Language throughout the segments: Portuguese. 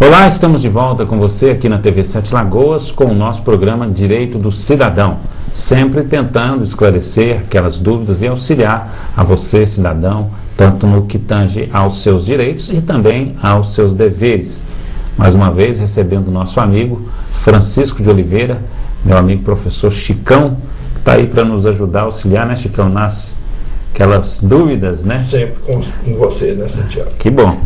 Olá, estamos de volta com você aqui na TV Sete Lagoas com o nosso programa Direito do Cidadão, sempre tentando esclarecer aquelas dúvidas e auxiliar a você, cidadão, tanto no que tange aos seus direitos e também aos seus deveres. Mais uma vez, recebendo o nosso amigo Francisco de Oliveira, meu amigo professor Chicão, que está aí para nos ajudar, auxiliar, né, Chicão, nas aquelas dúvidas, né? Sempre com você, né, Santiago? Que bom.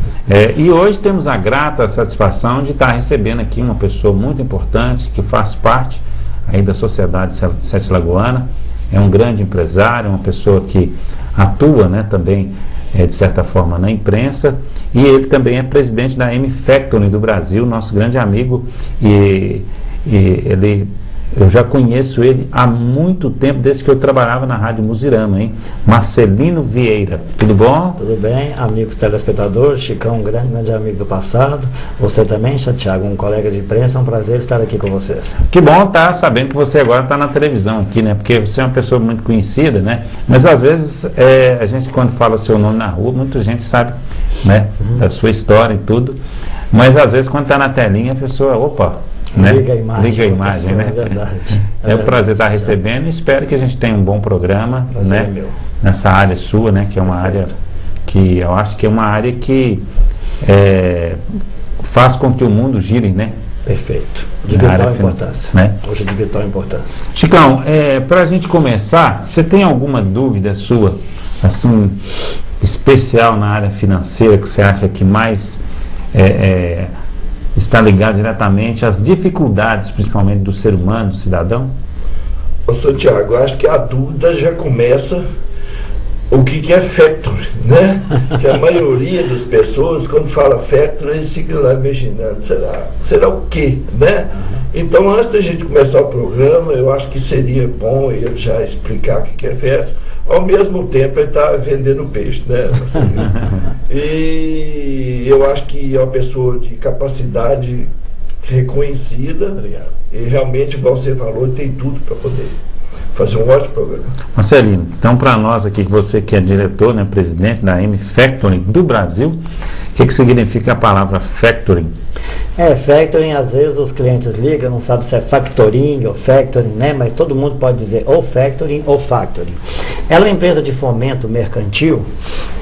E hoje temos a grata satisfação de estar recebendo aqui uma pessoa muito importante, que faz parte aí da sociedade sete lagoana, é um grande empresário, uma pessoa que atua, né, também, de certa forma, na imprensa, e ele também é presidente da M-Factory do Brasil, nosso grande amigo, e eu já conheço ele há muito tempo, desde que eu trabalhava na Rádio Muzirama, hein? Marcelino Vieira, tudo bom? Tudo bem, amigos telespectadores, Chicão, um grande amigo do passado, você também, Santiago, um colega de imprensa, é um prazer estar aqui com vocês. Que bom estar sabendo que você agora está na televisão aqui, né? Porque você é uma pessoa muito conhecida, né? Mas às vezes a gente, quando fala o seu nome na rua, muita gente sabe, né? Da sua história e tudo, mas às vezes quando está na telinha a pessoa, opa, né? Liga a imagem. Liga a imagem, né? É verdade. É um prazer estar recebendo e espero que a gente tenha um bom programa, prazer, né? é meu. Nessa área sua, né? Que é uma área que eu acho que é uma área que faz com que o mundo gire, né? Perfeito. De vital importância. Né? Hoje de vital importância. Chicão, para a gente começar, você tem alguma dúvida sua, assim, especial na área financeira, que você acha que mais está ligado diretamente às dificuldades, principalmente do ser humano, do cidadão? Ô Santiago, acho que a dúvida já começa o que é factory, né? Que a maioria das pessoas, quando fala factory, eles ficam lá imaginando, será o quê, né? Então, antes da gente começar o programa, eu acho que seria bom eu já explicar o que é factory. Ao mesmo tempo, ele está vendendo peixe, né? E eu acho que é uma pessoa de capacidade reconhecida. Obrigado. E realmente, igual você falou, tem tudo para poder fazer um ótimo programa. Marcelino, então para nós aqui, você que é diretor, né, presidente da M-Factory do Brasil, o que significa a palavra factoring? Factoring, às vezes os clientes ligam, não sabem se é factoring ou factoring, né? Mas todo mundo pode dizer ou factoring ou factoring. Ela é uma empresa de fomento mercantil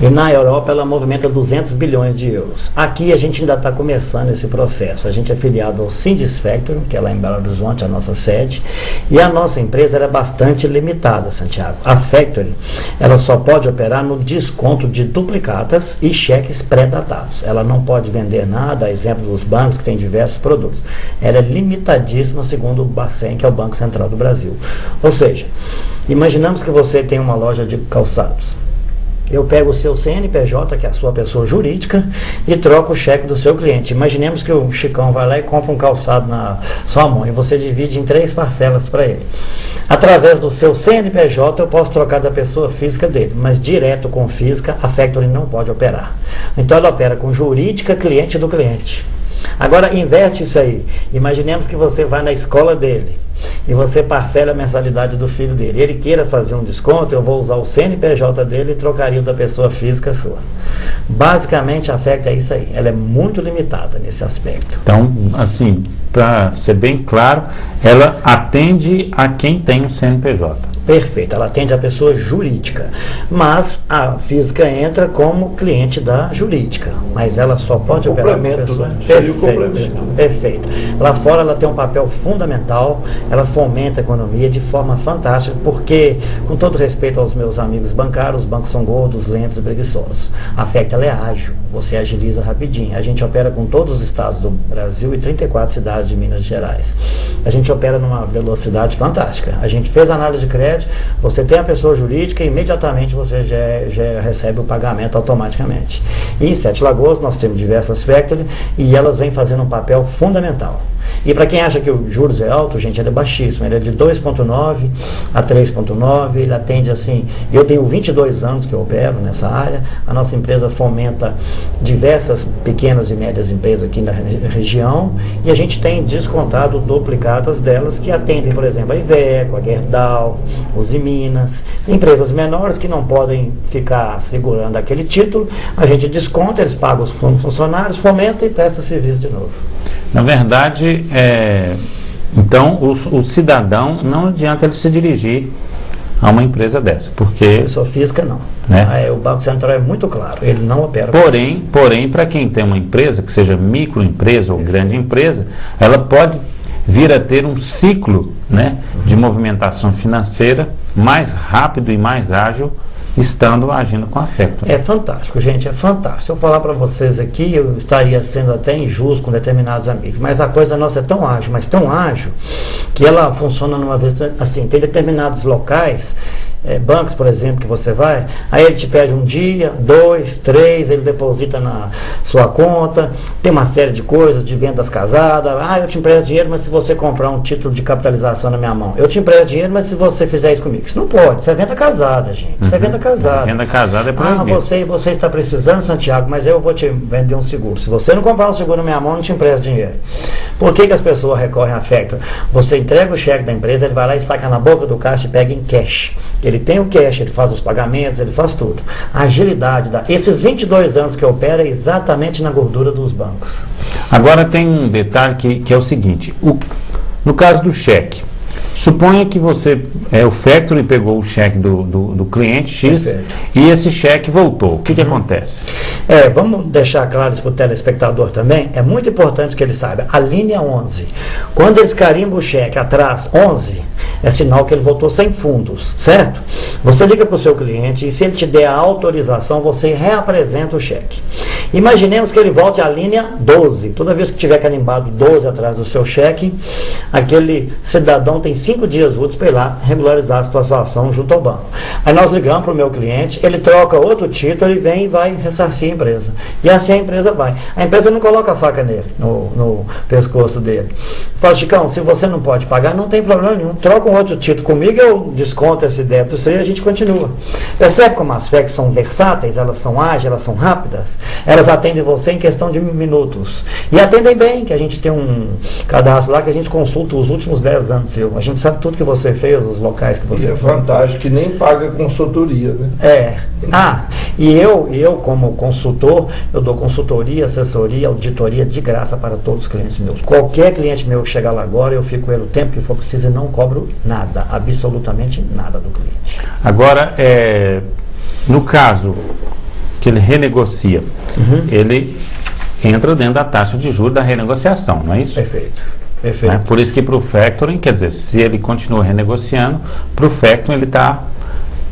e na Europa ela movimenta 200 bilhões de euros. Aqui a gente ainda está começando esse processo. A gente é filiado ao Sindis Factoring, que é lá em Belo Horizonte, a nossa sede, e a nossa empresa era bastante limitada, Santiago. A Factoring, ela só pode operar no desconto de duplicatas e cheques pré-datados. Ela não pode vender nada, a exemplo dos bancos que tem diversos produtos. Ela é limitadíssima segundo o Bacen, que é o Banco Central do Brasil. Ou seja, imaginamos que você tem uma loja de calçados. Eu pego o seu CNPJ, que é a sua pessoa jurídica, e troco o cheque do seu cliente. Imaginemos que o Chicão vai lá e compra um calçado na sua mão, e você divide em 3 parcelas para ele. Através do seu CNPJ, eu posso trocar da pessoa física dele, mas direto com física, a Factoring não pode operar. Então ela opera com jurídica, cliente do cliente. Agora, inverte isso aí. Imaginemos que você vai na escola dele e você parcela a mensalidade do filho dele. Ele queira fazer um desconto, eu vou usar o CNPJ dele e trocaria o da pessoa física sua. Basicamente, a Factoring é isso aí. Ela é muito limitada nesse aspecto. Então, assim, para ser bem claro, ela atende a quem tem um CNPJ. Perfeito, ela atende a pessoa jurídica, mas a física entra como cliente da jurídica, mas ela só pode operar com pessoa. Né? Seria o complemento. Perfeito. Lá fora ela tem um papel fundamental, ela fomenta a economia de forma fantástica, porque, com todo respeito aos meus amigos bancários, os bancos são gordos, lentos e preguiçosos. A Factoring ela é ágil, você agiliza rapidinho. A gente opera com todos os estados do Brasil e 34 cidades de Minas Gerais. A gente opera numa velocidade fantástica. A gente fez análise de crédito, você tem a pessoa jurídica e imediatamente você já recebe o pagamento automaticamente. E em Sete Lagoas nós temos diversas Factoring e elas vêm fazendo um papel fundamental. E para quem acha que o juros é alto, gente, ele é baixíssimo. Ele é de 2,9 a 3,9. Ele atende assim. Eu tenho 22 anos que eu opero nessa área. A nossa empresa fomenta diversas pequenas e médias empresas aqui na região. E a gente tem descontado duplicatas delas que atendem, por exemplo, a Iveco, a Gerdau, os Minas. Empresas menores que não podem ficar segurando aquele título. A gente desconta, eles pagam os funcionários, fomenta e presta serviço de novo. Na verdade, então o cidadão não adianta ele se dirigir a uma empresa dessa, porque... Pessoa física não. Né? O Banco Central é muito claro, ele não opera. Porém, para quem tem uma empresa, que seja microempresa ou grande empresa, ela pode vir a ter um ciclo, né, de movimentação financeira mais rápido e mais ágil, estando agindo com afeto. É fantástico, gente, é fantástico. Se eu falar para vocês aqui, eu estaria sendo até injusto com determinados amigos, mas a coisa nossa é tão ágil, mas tão ágil, que ela funciona numa vez assim, tem determinados locais, bancos, por exemplo, que você vai, aí ele te pede um dia, 2, 3, ele deposita na sua conta, tem uma série de coisas, de vendas casadas, eu te empresto dinheiro, mas se você comprar um título de capitalização na minha mão, eu te empresto dinheiro, mas se você fizer isso comigo, isso não pode, isso é venda casada, gente, isso é venda casada. Venda casada é proibido. Você está precisando, Santiago, mas eu vou te vender um seguro, se você não comprar um seguro na minha mão, eu não te empresto dinheiro. Por que as pessoas recorrem a factor? Você entrega o cheque da empresa, ele vai lá e saca na boca do caixa e pega em cash. Ele tem o cash, ele faz os pagamentos, ele faz tudo. A agilidade, esses 22 anos que opera é exatamente na gordura dos bancos. Agora tem um detalhe que é o seguinte, no caso do cheque, suponha que você, o factoring pegou o cheque do cliente X. Perfeito. E esse cheque voltou. O que acontece? Vamos deixar claro isso para o telespectador também. É muito importante que ele saiba. A linha 11, quando eles carimbam o cheque atrás, 11, é sinal que ele voltou sem fundos, certo? Você liga para o seu cliente e se ele te der a autorização, você reapresenta o cheque. Imaginemos que ele volte à linha 12. Toda vez que tiver carimbado 12 atrás do seu cheque, aquele cidadão tem 5 dias úteis para ir lá regularizar a sua situação junto ao banco. Aí nós ligamos para o meu cliente, ele troca outro título, ele vem e vai ressarcir a empresa. E assim a empresa vai. A empresa não coloca a faca nele, no pescoço dele. Fala, Chicão, se você não pode pagar, não tem problema nenhum. Troca um outro título comigo, eu desconto esse débito, isso aí a gente continua. Percebe como as FECs são versáteis, elas são ágeis, elas são rápidas? Elas atendem você em questão de minutos. E atendem bem, que a gente tem um cadastro lá que a gente consulta os últimos 10 anos seu. A gente sabe tudo que você fez, os locais que você fez. É fantástico, que nem paga consultoria, né? E eu como consultor, eu dou consultoria, assessoria, auditoria de graça para todos os clientes meus. Qualquer cliente meu que chegar lá agora, eu fico com ele o tempo que for preciso e não cobro nada, absolutamente nada do cliente. Agora, no caso que ele renegocia, ele entra dentro da taxa de juros da renegociação, não é isso? Perfeito. Né? Por isso que para o factoring, quer dizer, se ele continua renegociando, para o factoring ele está,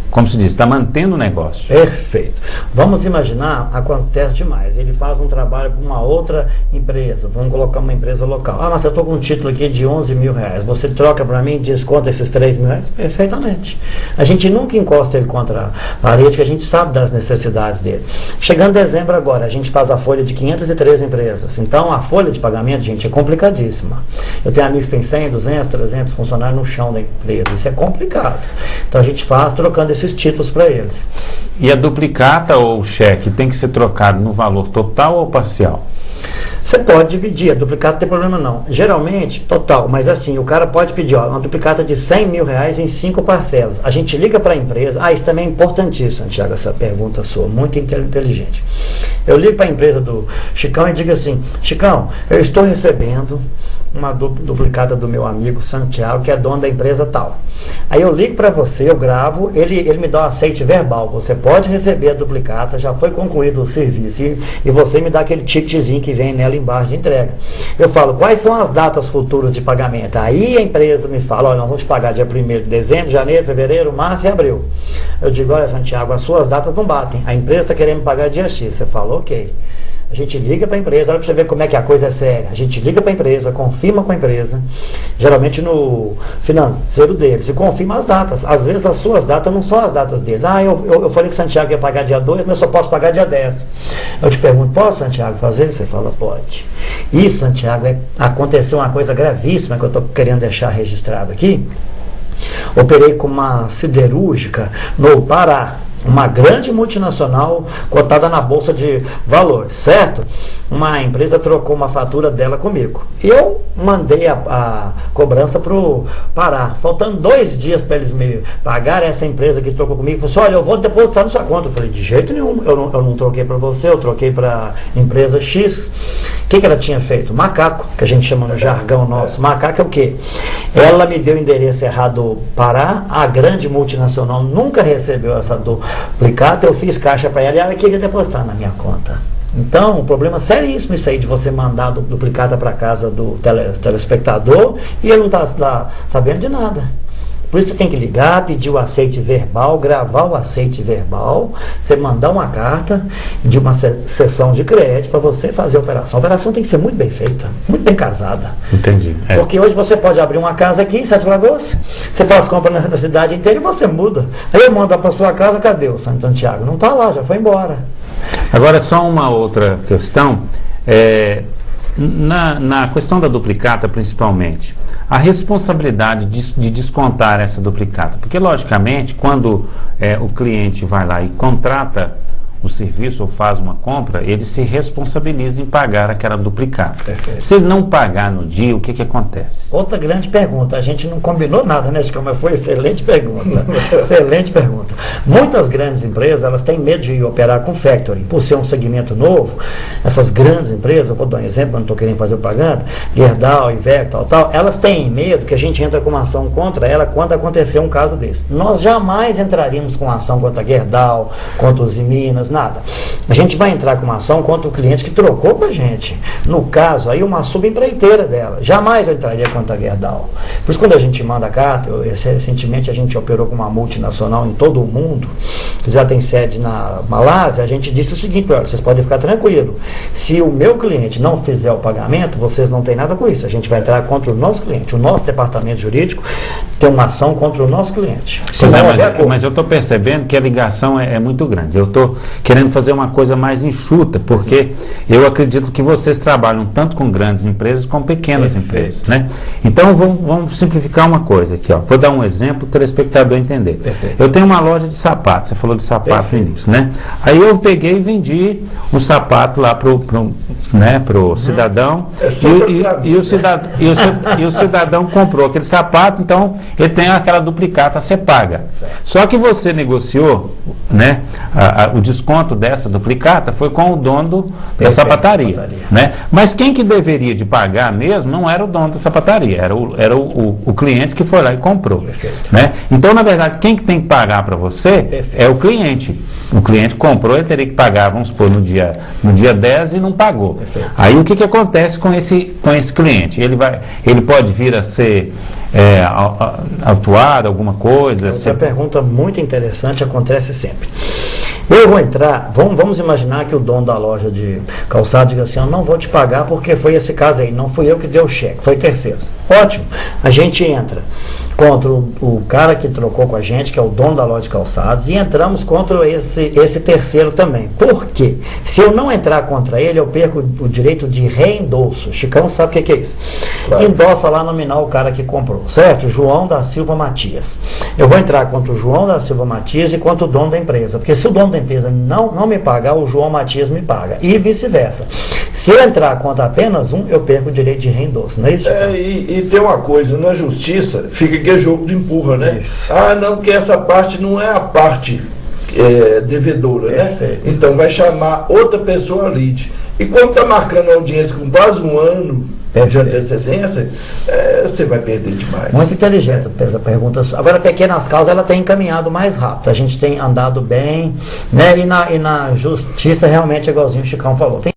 como se diz, está mantendo o negócio. Perfeito. Vamos imaginar, acontece demais. Ele faz um trabalho para uma outra empresa, vamos colocar uma empresa local. Mas eu estou com um título aqui de 11 mil reais. Você troca para mim e desconta esses 3 mil reais? Perfeitamente. A gente nunca encosta ele contra a parede, que a gente sabe das necessidades dele. Chegando dezembro agora, a gente faz a folha de 503 empresas. Então, a folha de pagamento, gente, é complicadíssima. Eu tenho amigos que têm 100, 200, 300 funcionários no chão da empresa. Isso é complicado. Então, a gente faz trocando esses títulos para eles. E a duplicata ou o cheque tem que ser trocado no valor total ou parcial? Você pode dividir, a duplicata não tem problema não. Geralmente, total, mas assim, o cara pode pedir uma duplicata de 100 mil reais em 5 parcelas. A gente liga para a empresa, isso também é importantíssimo, Santiago, essa pergunta sua, muito inteligente. Eu ligo para a empresa do Chicão e digo assim, Chicão, eu estou recebendo uma duplicata do meu amigo Santiago, que é dono da empresa tal. Aí eu ligo para você, eu gravo, ele me dá um aceite verbal, você pode receber a duplicata, já foi concluído o serviço, e você me dá aquele ticketzinho que vem nela embaixo de entrega. Eu falo, quais são as datas futuras de pagamento? Aí a empresa me fala, olha, nós vamos te pagar dia 1º de dezembro, janeiro, fevereiro, março e abril. Eu digo, olha, Santiago, as suas datas não batem, a empresa está querendo me pagar dia X. Você fala, ok. A gente liga para a empresa, olha para você ver como é que a coisa é séria. A gente liga para a empresa, confirma com a empresa, geralmente no financeiro deles, e confirma as datas. Às vezes as suas datas não são as datas dele. Eu falei que Santiago ia pagar dia 2, mas eu só posso pagar dia 10. Eu te pergunto, posso, Santiago, fazer? Você fala, pode. E, Santiago, aconteceu uma coisa gravíssima que eu estou querendo deixar registrado aqui. Operei com uma siderúrgica no Pará, uma grande multinacional cotada na Bolsa de Valores, certo? Uma empresa trocou uma fatura dela comigo. Eu mandei a cobrança para o Pará. Faltando 2 dias para eles me pagarem, essa empresa que trocou comigo falou assim, olha, eu vou depositar na sua conta. Eu falei, de jeito nenhum, eu não troquei para você, eu troquei para empresa X. O que ela tinha feito? Macaco, que a gente chama no jargão nosso. Macaco é o quê? Ela me deu o endereço errado do Pará, a grande multinacional nunca recebeu essa duplicata, eu fiz caixa para ela e ela queria depositar na minha conta. Então, um problema seríssimo isso aí de você mandar duplicata para casa do telespectador e ele não está sabendo de nada. Por isso você tem que ligar, pedir o aceite verbal, gravar o aceite verbal, você mandar uma carta de uma sessão de crédito para você fazer a operação. A operação tem que ser muito bem feita, muito bem casada. Entendi. Porque hoje você pode abrir uma casa aqui em Sete Lagoas, você faz compra na cidade inteira e você muda. Aí eu mando para sua casa, cadê o Santiago? Não está lá, já foi embora. Agora, só uma outra questão. Na questão da duplicata, principalmente, a responsabilidade de descontar essa duplicata. Porque, logicamente, quando o cliente vai lá e contrata o serviço ou faz uma compra, ele se responsabiliza em pagar aquela duplicata. Perfeito. Se ele não pagar no dia, o que acontece? Outra grande pergunta, a gente não combinou nada, né, Chico? Mas foi excelente pergunta. Excelente pergunta. Muitas grandes empresas, elas têm medo de operar com factoring, por ser um segmento novo. Essas grandes empresas, eu vou dar um exemplo, eu não estou querendo fazer propaganda, Gerdau, Iveco, tal, elas têm medo que a gente entre com uma ação contra ela quando acontecer um caso desse. Nós jamais entraríamos com uma ação contra a Gerdau, contra os Minas, nada. A gente vai entrar com uma ação contra o cliente que trocou com a gente. No caso, aí uma subempreiteira dela. Jamais eu entraria contra a Gerdau. Por isso, quando a gente manda a carta, recentemente a gente operou com uma multinacional em todo o mundo, que já tem sede na Malásia, a gente disse o seguinte, olha, vocês podem ficar tranquilos. Se o meu cliente não fizer o pagamento, vocês não têm nada com isso. A gente vai entrar contra o nosso cliente. O nosso departamento jurídico tem uma ação contra o nosso cliente. Mas eu estou percebendo que a ligação é muito grande. Eu estou querendo fazer uma coisa mais enxuta, porque eu acredito que vocês trabalham tanto com grandes empresas como pequenas empresas, né? Então vamos simplificar uma coisa aqui, ó. Vou dar um exemplo para o telespectador entender. Perfeito. Eu tenho uma loja de sapatos, você falou de sapato no início, né? Aí eu peguei e vendi um sapato lá pro cidadão, e o cidadão comprou aquele sapato, então ele tem aquela duplicata a ser paga. Certo. Só que você negociou, né, o desconto dessa duplicata foi com o dono da sapataria, né? Mas quem que deveria de pagar mesmo não era o dono da sapataria, era o cliente que foi lá e comprou, né? Então, na verdade, quem que tem que pagar para você é o cliente. O cliente comprou, ele teria que pagar, vamos supor, no dia 10 e não pagou. Aí o que acontece com esse cliente? Ele pode vir a ser autuado, alguma coisa? Essa pergunta muito interessante, acontece sempre. Eu vou entrar, vamos imaginar que o dono da loja de calçado diga assim, eu não vou te pagar porque foi esse caso aí, não fui eu que dei o cheque, foi terceiro. Ótimo, a gente entra contra o cara que trocou com a gente, que é o dono da loja de calçados, e entramos contra esse terceiro também. Por quê? Se eu não entrar contra ele, eu perco o direito de reembolso. Chicão sabe o que é isso? Claro. Endossa lá nominal o cara que comprou, certo? João da Silva Matias. Eu vou entrar contra o João da Silva Matias e contra o dono da empresa, porque se o dono da empresa não me pagar, o João Matias me paga, e vice-versa. Se eu entrar contra apenas um, eu perco o direito de reembolso, não é isso? E tem uma coisa, na justiça, fica que é jogo de empurra, né? Isso. Ah, não, que essa parte não é a parte devedora, né? Então vai chamar outra pessoa a lide. E quando está marcando a audiência com quase um ano de antecedência, você vai perder demais. Muito inteligente essa pergunta. Agora, pequenas causas, ela tem encaminhado mais rápido. A gente tem andado bem, né? E na justiça, realmente, igualzinho o Chicão falou. Tem